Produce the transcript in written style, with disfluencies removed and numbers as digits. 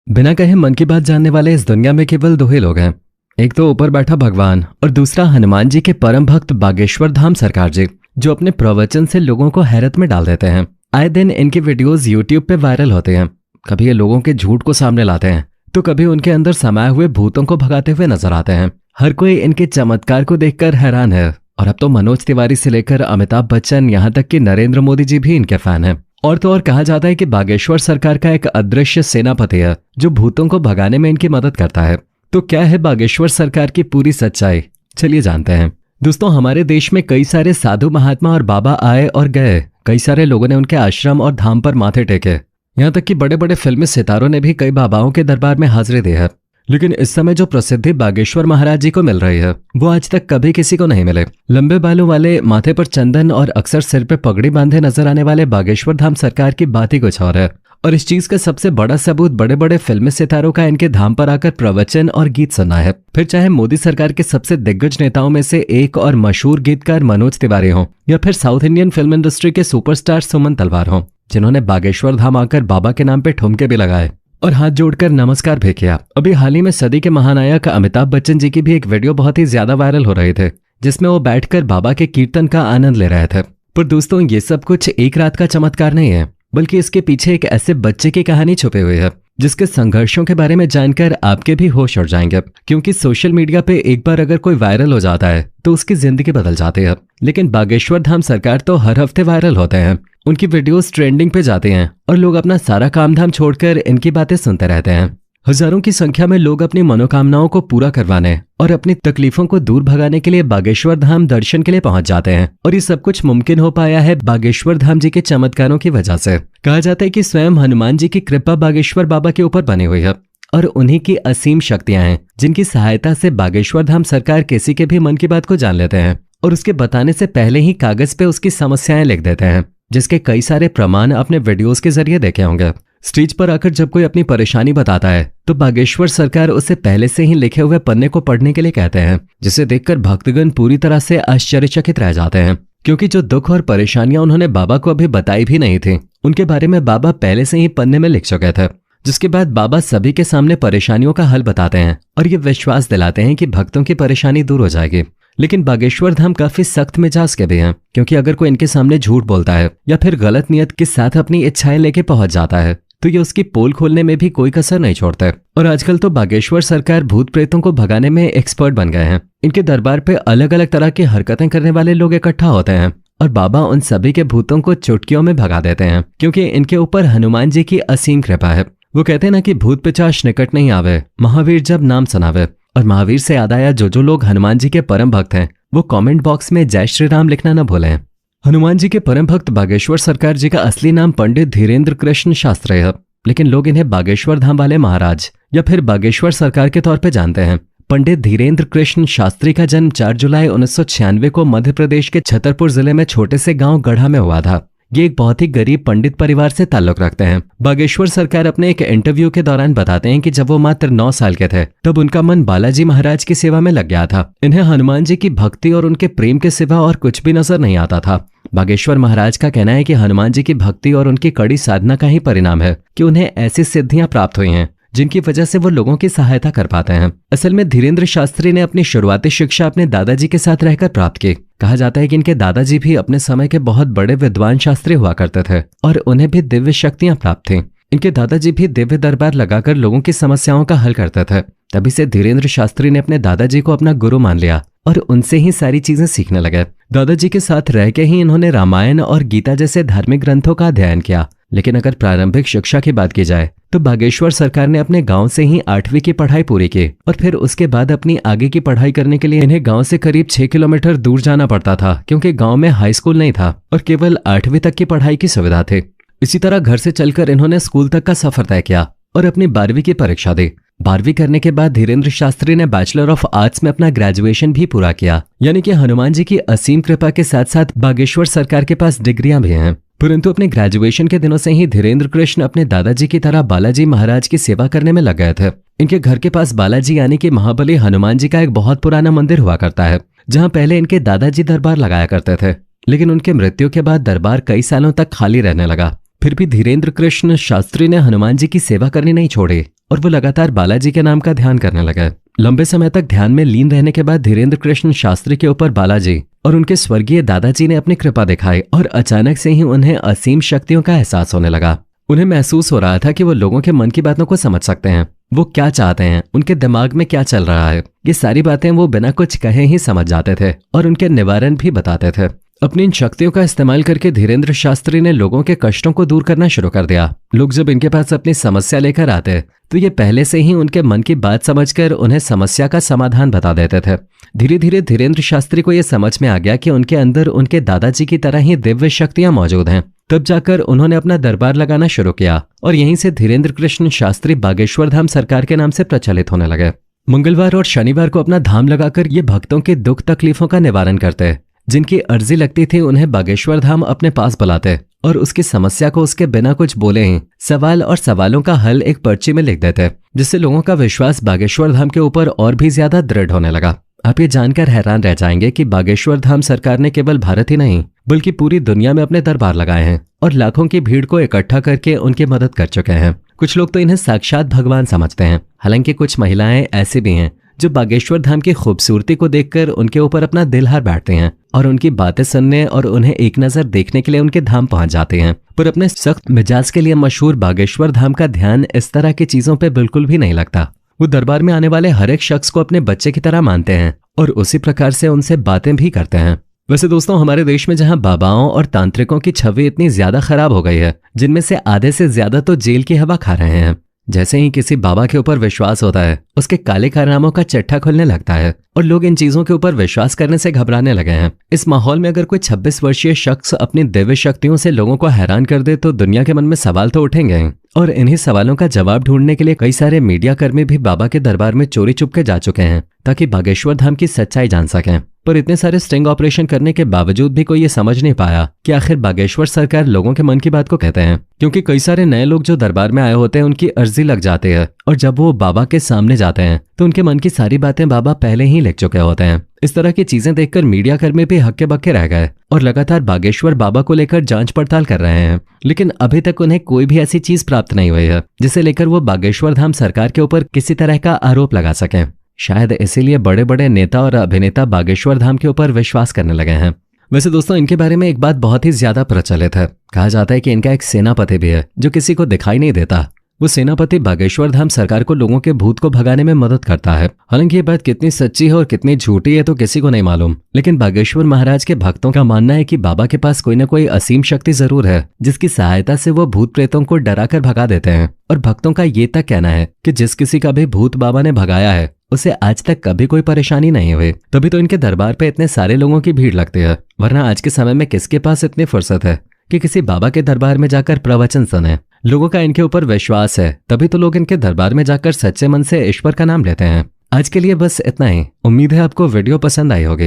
बिना कहे मन की बात जानने वाले इस दुनिया में केवल दो ही लोग हैं। एक तो ऊपर बैठा भगवान और दूसरा हनुमान जी के परम भक्त बागेश्वर धाम सरकार जी, जो अपने प्रवचन से लोगों को हैरत में डाल देते हैं। आए दिन इनके वीडियोस यूट्यूब पे वायरल होते हैं। कभी ये लोगों के झूठ को सामने लाते हैं तो कभी उनके अंदर समाये हुए भूतों को भगाते हुए नजर आते हैं। हर कोई इनके चमत्कार को देखकर हैरान है और अब तो मनोज तिवारी से लेकर अमिताभ बच्चन, यहाँ तक कि नरेंद्र मोदी जी भी इनके फैन हैं। और तो और कहा जाता है कि बागेश्वर सरकार का एक अदृश्य सेनापति है जो भूतों को भगाने में इनकी मदद करता है। तो क्या है बागेश्वर सरकार की पूरी सच्चाई, चलिए जानते हैं। दोस्तों, हमारे देश में कई सारे साधु महात्मा और बाबा आए और गए। कई सारे लोगों ने उनके आश्रम और धाम पर माथे टेके। यहाँ तक कि बड़े बड़े फिल्मी सितारों ने भी कई बाबाओं के दरबार में हाजिरी दी है। लेकिन इस समय जो प्रसिद्धि बागेश्वर महाराज जी को मिल रही है वो आज तक कभी किसी को नहीं मिले। लंबे बालों वाले, माथे पर चंदन और अक्सर सिर पे पगड़ी बांधे नजर आने वाले बागेश्वर धाम सरकार की बात ही कुछ और है। और इस चीज का सबसे बड़ा सबूत बड़े बड़े फिल्मी सितारों का इनके धाम पर आकर प्रवचन और गीत सुनना है। फिर चाहे मोदी सरकार के सबसे दिग्गज नेताओं में से एक और मशहूर गीतकार मनोज तिवारी हो, या फिर साउथ इंडियन फिल्म इंडस्ट्री के सुपरस्टार सुमन तलवार हो, जिन्होंने बागेश्वर धाम आकर बाबा के नाम पे ठुमके भी लगाए और हाथ जोड़कर नमस्कार भी किया। अभी हाल ही में सदी के महानायक अमिताभ बच्चन जी की भी एक वीडियो बहुत ही ज्यादा वायरल हो रही थे, जिसमें वो बैठकर बाबा के कीर्तन का आनंद ले रहे थे। पर दोस्तों, ये सब कुछ एक रात का चमत्कार नहीं है, बल्कि इसके पीछे एक ऐसे बच्चे की कहानी छुपी हुई है जिसके संघर्षों के बारे में जानकर आपके भी होश उड़ जाएंगे। क्योंकि सोशल मीडिया पे एक बार अगर कोई वायरल हो जाता है तो उसकी जिंदगी बदल जाती है। लेकिन बागेश्वर धाम सरकार तो हर हफ्ते वायरल होते हैं। उनकी वीडियोस ट्रेंडिंग पे जाते हैं और लोग अपना सारा काम धाम छोड़कर इनकी बातें सुनते रहते हैं। हजारों की संख्या में लोग अपनी मनोकामनाओं को पूरा करवाने और अपनी तकलीफों को दूर भगाने के लिए बागेश्वर धाम दर्शन के लिए पहुंच जाते हैं। और ये सब कुछ मुमकिन हो पाया है बागेश्वर धाम जी के चमत्कारों की वजह से। कहा जाता है कि स्वयं हनुमान जी की कृपा बागेश्वर बाबा के ऊपर बनी हुई है और उन्हीं की असीम शक्तियां हैं, जिनकी सहायता से बागेश्वर धाम सरकार किसी के भी मन की बात को जान लेते हैं और उसके बताने से पहले ही कागज पे उसकी समस्याएं लिख देते हैं, जिसके कई सारे प्रमाण अपने वीडियोस के जरिए देखे होंगे। स्टेज पर आकर जब कोई अपनी परेशानी बताता है तो बागेश्वर सरकार उसे पहले से ही लिखे हुए पन्ने को पढ़ने के लिए कहते हैं, जिसे देखकर भक्तगण पूरी तरह से आश्चर्यचकित रह जाते हैं। क्योंकि जो दुख और परेशानियां उन्होंने बाबा को अभी बताई भी नहीं थी, उनके बारे में बाबा पहले से ही पन्ने में लिख चुके थे। जिसके बाद बाबा सभी के सामने परेशानियों का हल बताते हैं और ये विश्वास दिलाते हैं कि भक्तों की परेशानी दूर हो जाएगी। लेकिन बागेश्वर धाम काफी सख्त मिजाज के भी हैं, क्योंकि अगर कोई इनके सामने झूठ बोलता है या फिर गलत नियत के साथ अपनी इच्छाएं लेके पहुंच जाता है तो ये उसकी पोल खोलने में भी कोई कसर नहीं छोड़ता। और आजकल तो बागेश्वर सरकार भूत प्रेतों को भगाने में एक्सपर्ट बन गए हैं। इनके दरबार पे अलग अलग तरह की हरकतें करने वाले लोग इकट्ठा होते हैं और बाबा उन सभी के भूतों को चुटकियों में भगा देते हैं, क्योंकि इनके ऊपर हनुमान जी की असीम कृपा है। वो कहते हैं ना कि भूत पिचाश निकट नहीं आवे, महावीर जब नाम सुनावे। और महावीर से याद आया, जो लोग हनुमान जी के परम भक्त हैं वो कमेंट बॉक्स में जय श्री राम लिखना न भूलें। हनुमान जी के परम भक्त बागेश्वर सरकार जी का असली नाम पंडित धीरेन्द्र कृष्ण शास्त्री है, लेकिन लोग इन्हें बागेश्वर धाम वाले महाराज या फिर बागेश्वर सरकार के तौर पर जानते हैं। पंडित धीरेन्द्र कृष्ण शास्त्री का जन्म 4 जुलाई 1996 को मध्य प्रदेश के छतरपुर जिले में छोटे से गांव गढ़ा में हुआ था। ये एक बहुत ही गरीब पंडित परिवार से ताल्लुक रखते हैं। बागेश्वर सरकार अपने एक इंटरव्यू के दौरान बताते हैं कि जब वो मात्र 9 साल के थे तब उनका मन बालाजी महाराज की सेवा में लग गया था। इन्हें हनुमान जी की भक्ति और उनके प्रेम के सिवा और कुछ भी नजर नहीं आता था। बागेश्वर महाराज का कहना है कि हनुमान जी की भक्ति और उनकी कड़ी साधना का ही परिणाम है कि उन्हें ऐसी सिद्धियां प्राप्त हुई हैं जिनकी वजह से वो लोगों की सहायता कर पाते हैं। असल में धीरेन्द्र शास्त्री ने अपनी शुरुआती शिक्षा अपने दादाजी के साथ रहकर प्राप्त की। कहा जाता है कि इनके दादाजी भी अपने समय के बहुत बड़े विद्वान शास्त्री हुआ करते थे और उन्हें भी दिव्य शक्तियां प्राप्त थीं। इनके दादाजी भी दिव्य दरबार लगाकर लोगों की समस्याओं का हल करते थे। तभी से धीरेन्द्र शास्त्री ने अपने दादाजी को अपना गुरु मान लिया और उनसे ही सारी चीजें सीखने लगे। दादाजी के साथ रह के ही इन्होंने रामायण और गीता जैसे धार्मिक ग्रंथों का अध्ययन किया। लेकिन अगर प्रारंभिक शिक्षा की बात की जाए तो बागेश्वर सरकार ने अपने गांव से ही 8वीं की पढ़ाई पूरी की और फिर उसके बाद अपनी आगे की पढ़ाई करने के लिए इन्हें गांव से करीब 6 किलोमीटर दूर जाना पड़ता था, क्योंकि गांव में हाई स्कूल नहीं था और केवल 8वीं तक की पढ़ाई की सुविधा थी। इसी तरह घर से चलकर इन्होंने स्कूल तक का सफर तय किया और अपनी 12वीं की परीक्षा दी। 12वीं करने के बाद धीरेन्द्र शास्त्री ने बैचलर ऑफ आर्ट्स में अपना ग्रेजुएशन भी पूरा किया। यानी कि हनुमान जी की असीम कृपा के साथ साथ बागेश्वर सरकार के पास डिग्रियां भी हैं। परंतु अपने ग्रेजुएशन के दिनों से ही धीरेन्द्र कृष्ण अपने दादाजी की तरह बालाजी महाराज की सेवा करने में लग गए थे। इनके घर के पास बालाजी यानी कि महाबली हनुमान जी का एक बहुत पुराना मंदिर हुआ करता है, जहां पहले इनके दादाजी दरबार लगाया करते थे। लेकिन उनके मृत्यु के बाद दरबार कई सालों तक खाली रहने लगा। फिर भी धीरेन्द्र कृष्ण शास्त्री ने हनुमान जी की सेवा करनी नहीं छोड़ी और वो लगातार बालाजी के नाम का ध्यान करने लगे। लंबे समय तक ध्यान में लीन रहने के बाद धीरेन्द्र कृष्ण शास्त्री के ऊपर बालाजी और उनके स्वर्गीय दादाजी ने अपनी कृपा दिखाई और अचानक से ही उन्हें असीम शक्तियों का एहसास होने लगा। उन्हें महसूस हो रहा था कि वो लोगों के मन की बातों को समझ सकते हैं, वो क्या चाहते हैं, उनके दिमाग में क्या चल रहा है। ये सारी बातें वो बिना कुछ कहे ही समझ जाते थे और उनके निवारण भी बताते थे। अपनी इन शक्तियों का इस्तेमाल करके धीरेन्द्र शास्त्री ने लोगों के कष्टों को दूर करना शुरू कर दिया। लोग जब इनके पास अपनी समस्या लेकर आते तो ये पहले से ही उनके मन की बात समझकर उन्हें समस्या का समाधान बता देते थे। धीरे धीरे धीरेन्द्र शास्त्री को यह समझ में आ गया कि उनके अंदर उनके दादाजी की तरह ही दिव्य शक्तियां मौजूद हैं। तब जाकर उन्होंने अपना दरबार लगाना शुरू किया और यहीं से धीरेन्द्र कृष्ण शास्त्री बागेश्वर धाम सरकार के नाम से प्रचलित होने लगे। मंगलवार और शनिवार को अपना धाम लगाकर ये भक्तों के दुख तकलीफों का निवारण करते। जिनकी अर्जी लगती थी उन्हें बागेश्वर धाम अपने पास बुलाते और उसकी समस्या को उसके बिना कुछ बोले ही सवाल और सवालों का हल एक पर्ची में लिख देते, जिससे लोगों का विश्वास बागेश्वर धाम के ऊपर और भी ज्यादा दृढ़ होने लगा। आप ये जानकर हैरान रह जाएंगे कि बागेश्वर धाम सरकार ने केवल भारत ही नहीं बल्कि पूरी दुनिया में अपने दरबार लगाए हैं और लाखों की भीड़ को इकट्ठा करके उनकी मदद कर चुके हैं। कुछ लोग तो इन्हें साक्षात भगवान समझते हैं, हालांकि कुछ महिलाएं ऐसी भी हैं जो बागेश्वर धाम की खूबसूरती को देखकर उनके ऊपर अपना दिल हार बैठते हैं और उनकी बातें सुनने और उन्हें एक नजर देखने के लिए उनके धाम पहुंच जाते हैं। पर अपने सख्त मिजाज के लिए मशहूर बागेश्वर धाम का ध्यान इस तरह की चीजों पे बिल्कुल भी नहीं लगता। वो दरबार में आने वाले हर एक शख्स को अपने बच्चे की तरह मानते हैं और उसी प्रकार से उनसे बातें भी करते हैं। वैसे दोस्तों, हमारे देश में जहां बाबाओं और तांत्रिकों की छवि इतनी ज्यादा खराब हो गई है, जिनमें से आधे से ज्यादा तो जेल की हवा खा रहे हैं। जैसे ही किसी बाबा के ऊपर विश्वास होता है, उसके काले कारनामों का चट्टा खुलने लगता है और लोग इन चीजों के ऊपर विश्वास करने से घबराने लगे हैं। इस माहौल में अगर कोई 26 वर्षीय शख्स अपनी दिव्य शक्तियों से लोगों को हैरान कर दे तो दुनिया के मन में सवाल तो उठेंगे और इन्हीं सवालों का जवाब ढूंढने के लिए कई सारे मीडिया कर्मी भी बाबा के दरबार में चोरी चुपके जा चुके हैं ताकि बागेश्वर धाम की सच्चाई जान सकें। पर इतने सारे स्टिंग ऑपरेशन करने के बावजूद भी कोई ये समझ नहीं पाया कि आखिर बागेश्वर सरकार लोगों के मन की बात को कहते हैं, क्योंकि कई सारे नए लोग जो दरबार में आए होते हैं उनकी अर्जी लग जाती है और जब वो बाबा के सामने जाते हैं तो उनके मन की सारी बातें बाबा पहले ही लिख चुके होते हैं। इस तरह की चीजें देखकर मीडिया कर्मी भी हक्के बक्के रह गए और लगातार बागेश्वर बाबा को लेकर जांच पड़ताल कर रहे हैं, लेकिन अभी तक उन्हें कोई भी ऐसी चीज प्राप्त नहीं हुई है जिसे लेकर वो बागेश्वर धाम सरकार के ऊपर किसी तरह का आरोप लगा सकें। शायद इसीलिए बड़े बड़े नेता और अभिनेता बागेश्वर धाम के ऊपर विश्वास करने लगे हैं। वैसे दोस्तों, इनके बारे में एक बात बहुत ही ज्यादा प्रचलित है। कहा जाता है कि इनका एक सेनापति भी है जो किसी को दिखाई नहीं देता। वो सेनापति बागेश्वर धाम सरकार को लोगों के भूत को भगाने में मदद करता है। हालांकि ये बात कितनी सच्ची है और कितनी झूठी है तो किसी को नहीं मालूम, लेकिन बागेश्वर महाराज के भक्तों का मानना है कि बाबा के पास कोई न कोई असीम शक्ति जरूर है जिसकी सहायता से वो भूत प्रेतों को डरा कर भगा देते हैं। और भक्तों का ये तक कहना है कि जिस किसी का भी भूत बाबा ने भगाया है उसे आज तक कभी कोई परेशानी नहीं हुई। तभी तो इनके दरबार पे इतने सारे लोगों की भीड़ लगती है, वरना आज के समय में किसके पास इतनी फुर्सत है कि किसी बाबा के दरबार में जाकर प्रवचन सुने। लोगों का इनके ऊपर विश्वास है, तभी तो लोग इनके दरबार में जाकर सच्चे मन से ईश्वर का नाम लेते हैं। आज के लिए बस इतना ही। उम्मीद है आपको वीडियो पसंद आई होगी।